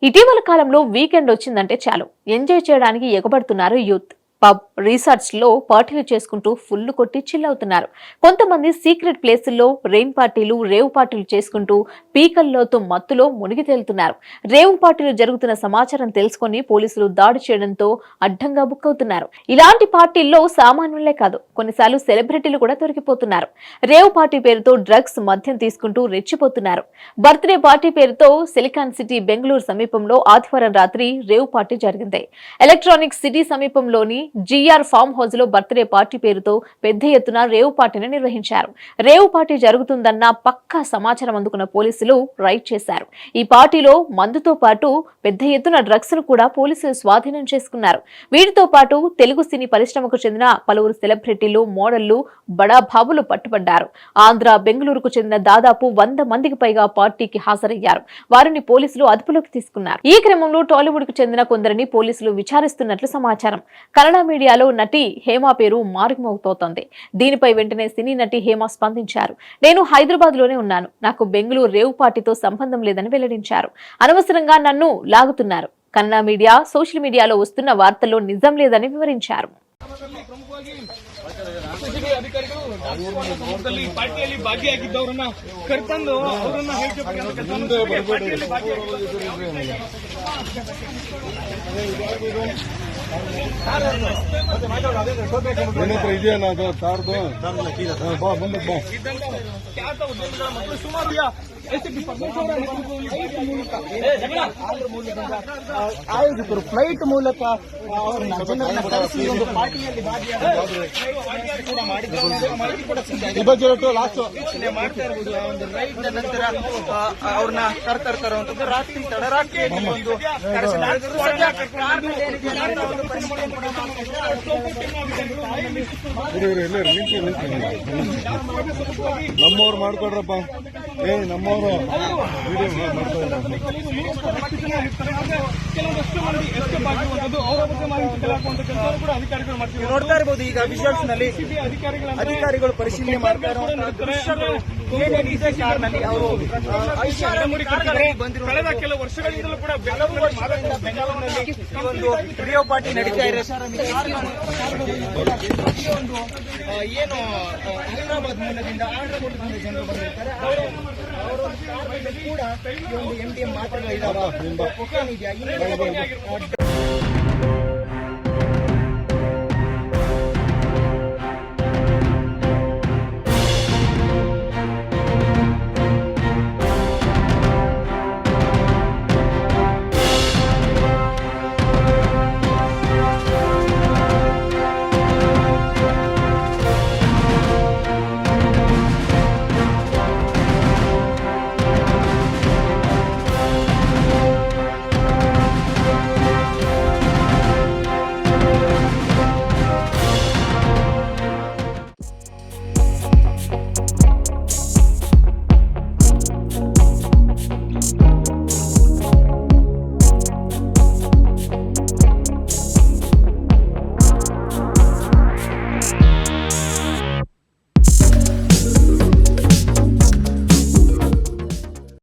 ఇటీవల కాలంలో వీకెండ్ వచ్చిందంటే చాలు ఎంజాయ్ చేయడానికి ఎగబడుతున్నారు యూత్. పబ్, రిసార్ట్స్ లో పార్టీలు చేసుకుంటూ ఫుల్ కొట్టి చిల్ అవుతున్నారు. కొంతమంది సీక్రెట్ ప్లేసుల్లో రెయిన్ పార్టీలు, రేవ్ పార్టీలు చేసుకుంటూ పీకల్లోతో మత్తులో మునిగి తేలుతున్నారు. రేవ్ పార్టీలు జరుగుతున్న సమాచారం తెలుసుకొని పోలీసులు దాడి చేయడంతో అడ్డంగా బుక్ అవుతున్నారు. ఇలాంటి పార్టీల్లో సామాన్యులే కాదు, కొన్నిసార్లు సెలబ్రిటీలు కూడా దొరికిపోతున్నారు. రేవ్ పార్టీ పేరుతో డ్రగ్స్, మద్యం తీసుకుంటూ రెచ్చిపోతున్నారు. బర్త్డే పార్టీ పేరుతో సిలికాన్ సిటీ బెంగళూరు సమీపంలో ఆదివారం రాత్రి రేవ్ పార్టీ జరిగింది. ఎలక్ట్రానిక్ సిటీ సమీపంలోని జిఆర్ ఫామ్ హౌస్ లో బర్త్డే పార్టీ పేరుతో పెద్ద ఎత్తున రేవ్ పార్టీని నిర్వహించారు. రేవ్ పార్టీ జరుగుతుందన్న పక్కా సమాచారం అందుకున్న పోలీసులు రైడ్ చేశారు. ఈ పార్టీలో మందుతో పాటు పెద్ద ఎత్తున డ్రగ్స్ ను కూడా పోలీసులు స్వాధీనం చేసుకున్నారు. వీటితో పాటు తెలుగు సినీ పరిశ్రమకు చెందిన పలువురు సెలబ్రిటీలు, మోడళ్లు, బడాబాబులు పట్టుబడ్డారు. ఆంధ్ర, బెంగళూరుకు చెందిన దాదాపు 100 మందికి పైగా పార్టీకి హాజరయ్యారు. వారిని పోలీసులు అదుపులోకి తీసుకున్నారు. ఈ క్రమంలో టాలీవుడ్ కు చెందిన కొందరిని పోలీసులు విచారిస్తున్నట్లు సమాచారం. కన్నడ మీడియాలో నటి హేమ పేరు మారుమోగుతోంది. దీనిపై వెంటనే సినీ నటి హేమ స్పందించారు. నేను హైదరాబాద్ లోనే ఉన్నాను, నాకు బెంగళూరు రేవ్ పార్టీతో సంబంధం లేదని వెల్లడించారు. అనవసరంగా నన్ను లాగుతున్నారు. కన్నడ మీడియా, సోషల్ మీడియాలో వస్తున్న వార్తల్లో నిజం లేదని వివరించారు. ಪಾರ್ಟಿಯಲ್ಲಿ ಭಾಗಿಯಾಗಿದ್ದವರನ್ನ ಕರೆತಂದು ಅವರನ್ನ ಇದೆಯಾ ಕಾರ್ದು ಮುಂದಕ್ಕೆ ಖ್ಯಾತ ಉದ್ಯಮಿಗಳ ಮತ್ತು ಸುಮಾರು ಆಯೋಜಕರು ಫ್ಲೈಟ್ ಮೂಲಕ ಜನರನ್ನ ಕರೆಸಿ ಒಂದು ಪಾರ್ಟಿಯಲ್ಲಿ ವೀಕ್ಷಣೆ ಮಾಡ್ತಾ ಇರಬಹುದು. ಒಂದು ರೈಡ್ ನಂತರ ಅವ್ರನ್ನ ತರ್ತಕ್ಕಂಥದ್ದು ರಾತ್ರಿ ತಡರಾತ್ರಿಯಲ್ಲಿ ಒಂದು ನಮ್ಮವ್ರು ಮಾಡ್ಕೊಡ್ರಪ್ಪ, ನಮ್ಮವರು ಕೆಲವೊಂದಷ್ಟು ಮಂದಿ ಎಸ್ಕೇಪ್ ಆಗಿರುವಂತದ್ದು, ಅವರ ಬಗ್ಗೆ ಮಾಹಿತಿ ಕಲಾಕುವಂತ ಕೆಲಸವನ್ನು ಕೂಡ ಅಧಿಕಾರಿಗಳು ಮಾಡ್ತಿದ್ದಾರೆ. ನೋಡ್ತಾ ಇರಬಹುದು ಈಗ ವಿಜುವಲ್ಸ್ ನಲ್ಲಿ ಅಧಿಕಾರಿಗಳು ಪರಿಶೀಲನೆ ಮಾಡ್ತಾ ಇರುವಂತಹ ಅವರು ಕಳೆದ ಕೆಲವು ವರ್ಷಗಳಿಂದಲೂ ಕೂಡ ಬೆಂಗಳೂರಿನಲ್ಲಿ ಈ ಒಂದು ರೇವ್ ಪಾರ್ಟಿ ನಡೀತಾ ಇದೆ. ಏನು ಹೈದರಾಬಾದ್ ಮೂಲದಿಂದ ಆಂಧ್ರಪ್ರದೇಶದಿಂದ ಜನರು ಬಂದಿರ್ತಾರೆ, ಅವರು ಕೂಡ ಈ ಒಂದು MDMA ಮಾತ್ರೆಗಳು ಇದಾವೆ, ಕೊಕೇನ್ ಇದೆಯಾ,